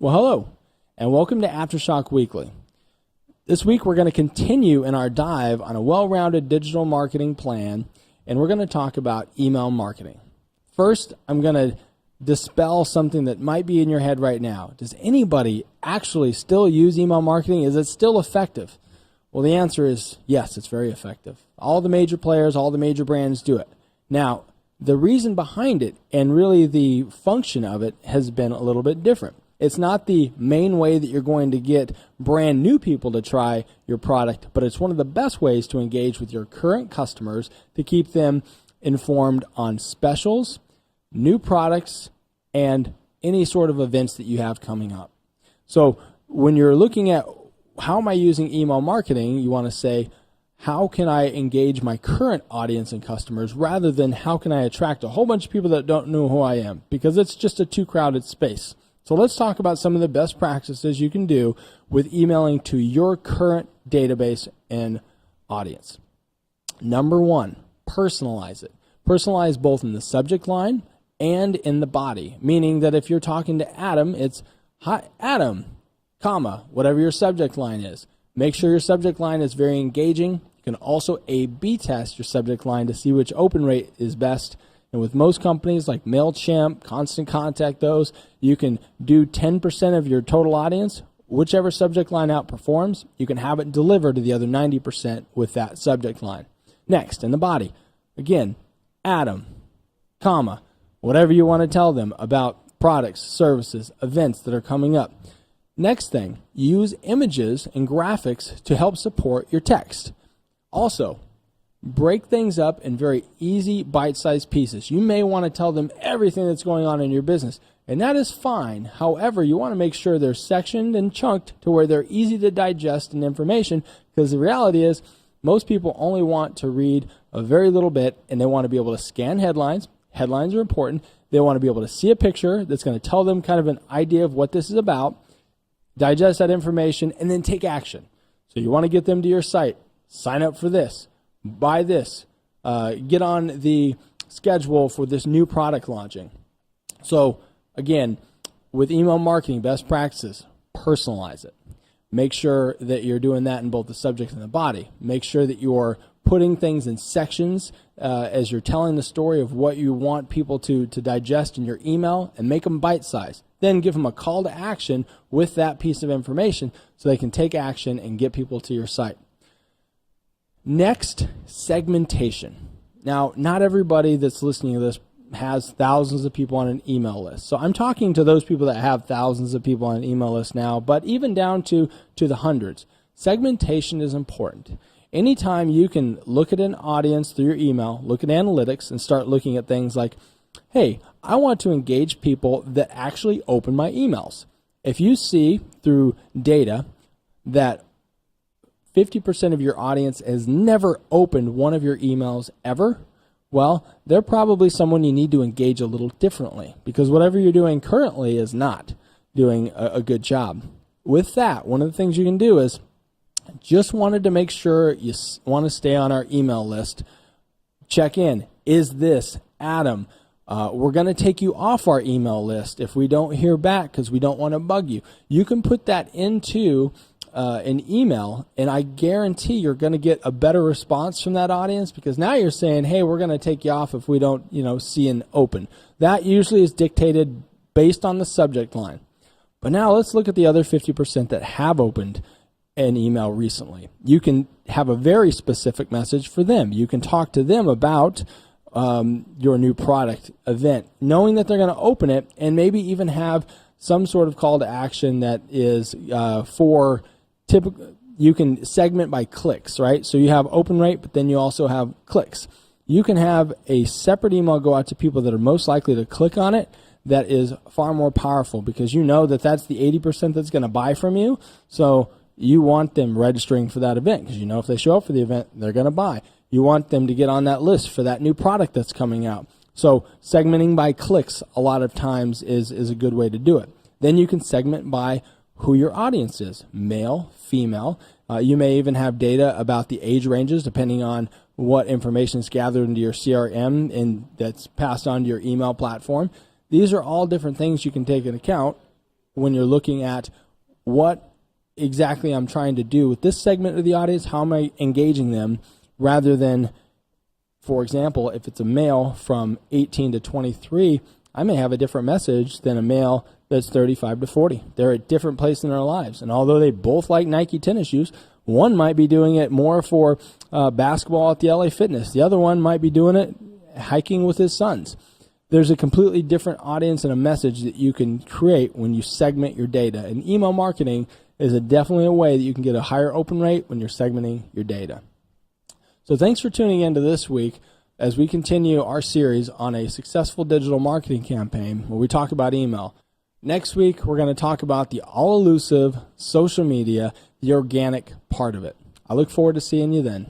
Well, hello, and welcome to Aftershock Weekly. This week we're going to continue in our dive on a well-rounded digital marketing plan, and we're going to talk about email marketing. First, I'm going to dispel something that might be in your head right now. Does anybody actually still use email marketing? Is it still effective? Well, the answer is yes, it's very effective. All the major players, all the major brands do it. Now, the reason behind it and really the function of it has been a little bit different. It's not the main way that you're going to get brand new people to try your product, but it's one of the best ways to engage with your current customers to keep them informed on specials, new products, and any sort of events that you have coming up. So when you're looking at how am I using email marketing, you want to say, how can I engage my current audience and customers rather than how can I attract a whole bunch of people that don't know who I am, because it's just a too crowded space. So let's talk about some of the best practices you can do with emailing to your current database and audience. Number one, personalize it. Personalize both in the subject line and in the body, meaning that if you're talking to Adam, it's, hi, Adam, comma, whatever your subject line is. Make sure your subject line is very engaging. You can also A/B test your subject line to see which open rate is best. And with most companies like MailChimp, Constant Contact, those, you can do 10% of your total audience. Whichever subject line outperforms, you can have it delivered to the other 90% with that subject line. Next, in the body, again, Adam, comma, whatever you want to tell them about products, services, events that are coming up. Next thing, use images and graphics to help support your text. Also, break things up in very easy bite-sized pieces. You may want to tell them everything that's going on in your business, and that is fine. However, you want to make sure they're sectioned and chunked to where they're easy to digest in information, because the reality is most people only want to read a very little bit, and they want to be able to scan headlines. Headlines are important. They want to be able to see a picture that's going to tell them kind of an idea of what this is about, digest that information, and then take action. So you want to get them to your site, sign up for this, buy this, get on the schedule for this new product launching. So again, with email marketing, best practices, personalize it. Make sure that you're doing that in both the subject and the body. Make sure that you're putting things in sections as you're telling the story of what you want people to digest in your email, and make them bite-sized. Then give them a call to action with that piece of information so they can take action and get people to your site. Next, segmentation. Now, not everybody that's listening to this has thousands of people on an email list. So I'm talking to those people that have thousands of people on an email list now, but even down to the hundreds. Segmentation is important. Anytime you can look at an audience through your email, look at analytics, and start looking at things like, hey, I want to engage people that actually open my emails. If you see through data that 50% of your audience has never opened one of your emails ever, well, they're probably someone you need to engage a little differently, because whatever you're doing currently is not doing a good job. With that, one of the things you can do is just wanted to make sure you want to stay on our email list. Check in. Is this Adam? We're going to take you off our email list if we don't hear back because we don't want to bug you. You can put that into an email, and I guarantee you're going to get a better response from that audience, because now you're saying, hey, we're going to take you off if we don't, see an open. That usually is dictated based on the subject line. But now let's look at the other 50% that have opened an email recently. You can have a very specific message for them. You can talk to them about your new product event, knowing that they're going to open it, and maybe even have some sort of call to action that is for typical. You can segment by clicks, right? So you have open rate, but then you also have clicks. You can have a separate email go out to people that are most likely to click on it. That is far more powerful, because you know that that's the 80% that's going to buy from you. So you want them registering for that event, because you know if they show up for the event, they're going to buy. You want them to get on that list for that new product that's coming out. So segmenting by clicks a lot of times is a good way to do it. Then you can segment by who your audience is, male, female. You may even have data about the age ranges depending on what information is gathered into your CRM and that's passed on to your email platform. These are all different things you can take into account when you're looking at what exactly I'm trying to do with this segment of the audience, how am I engaging them, rather than, for example, if it's a male from 18 to 23, I may have a different message than a male that's 35 to 40. They're at different places in their lives. And although they both like Nike tennis shoes, one might be doing it more for basketball at the LA Fitness. The other one might be doing it hiking with his sons. There's a completely different audience and a message that you can create when you segment your data. And email marketing is definitely a way that you can get a higher open rate when you're segmenting your data. So thanks for tuning in to this week as we continue our series on a successful digital marketing campaign where we talk about email. Next week, we're going to talk about the all-elusive social media, the organic part of it. I look forward to seeing you then.